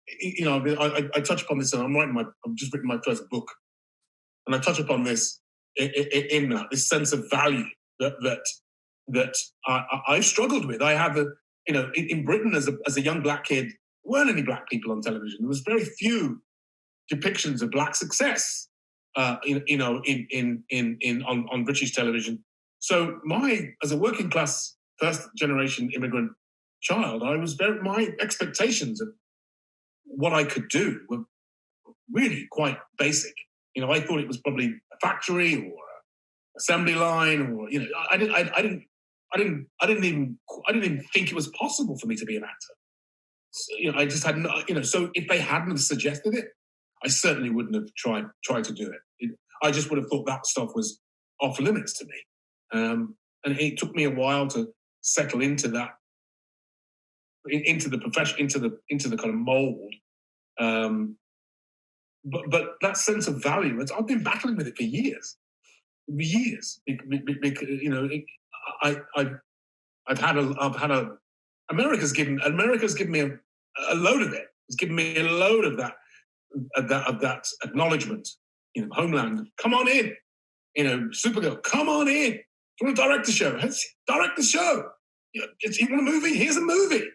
I touch upon this, and I'm just written my first book, and I touch upon this in that this sense of value that I struggled with. I have in Britain as a young black kid, there weren't any black people on television. There was very few depictions of black success, on British television. So as a working class first generation immigrant child, my expectations of what I could do were really quite basic. I thought it was probably a factory or an assembly line, or I didn't even think it was possible for me to be an actor. So, I just had so if they hadn't have suggested it, I certainly wouldn't have tried to do it. I just would have thought that stuff was off limits to me. And it took me a while to settle into that, into the profession, into the kind of mold. But that sense of value, I've been battling with it for years. America's given me a load of it. It's given me a load of that acknowledgement. Homeland, come on in. Supergirl, come on in. Do you want to direct the show? Direct the show. You want a movie? Here's a movie.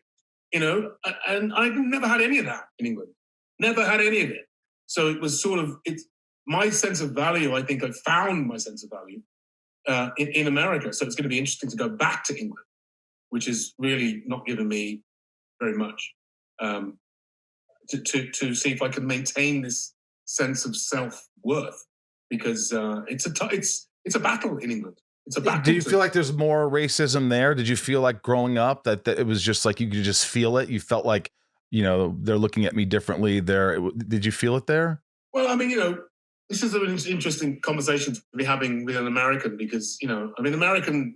And I've never had any of that in England. Never had any of it. So it was it's my sense of value. I think I found my sense of value in America. So it's going to be interesting to go back to England, which is really not given me very much, to see if I can maintain this sense of self-worth, because it's a battle in England. It's a battle. Do you feel like there's more racism there? Did you feel like growing up that it was just like you could just feel it? You felt like, they're looking at me differently there. Did you feel it there? Well, this is an interesting conversation to be having with an American, because, American,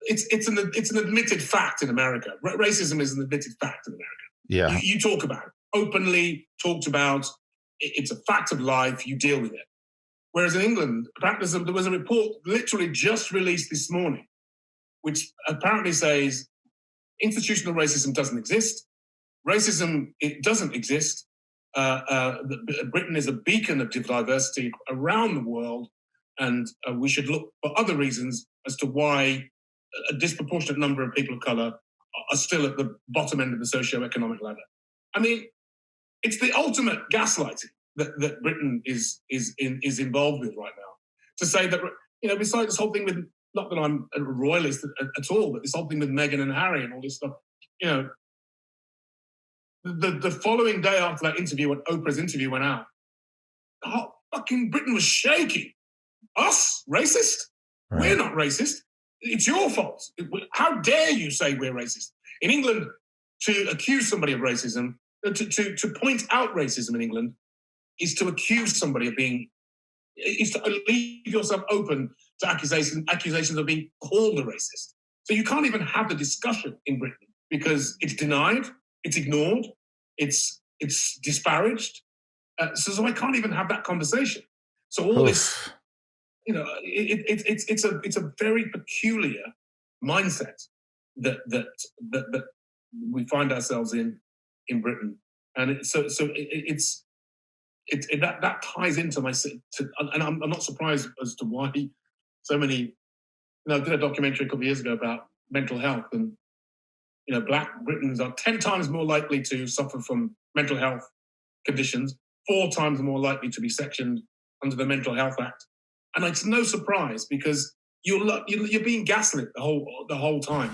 it's an admitted fact in America. Racism is an admitted fact in America. Yeah. You talk about it, openly talked about. It's a fact of life. You deal with it. Whereas in England, apparently there was a report literally just released this morning, which apparently says institutional racism doesn't exist. Racism, it doesn't exist. Britain is a beacon of diversity around the world, and we should look for other reasons as to why a disproportionate number of people of colour are still at the bottom end of the socio-economic ladder. It's the ultimate gaslighting that Britain is involved with right now. To say that, besides this whole thing with, not that I'm a royalist at all, but this whole thing with Meghan and Harry and all this stuff, the following day after that interview, when Oprah's interview went out, fucking Britain was shaking. Us? Racist? Right. We're not racist. It's your fault. How dare you say we're racist? In England, to accuse somebody of racism, to point out racism in England, is to accuse somebody of is to leave yourself open to accusations of being called a racist. So you can't even have the discussion in Britain because it's denied, it's ignored, it's disparaged. So I can't even have that conversation. So all this, it's a very peculiar mindset that we find ourselves in Britain, and that ties into and I'm not surprised as to why so many. I did a documentary a couple of years ago about mental health, and Black Britons are 10 times more likely to suffer from mental health conditions, 4 times more likely to be sectioned under the Mental Health Act, and it's no surprise because you're being gaslit the whole time.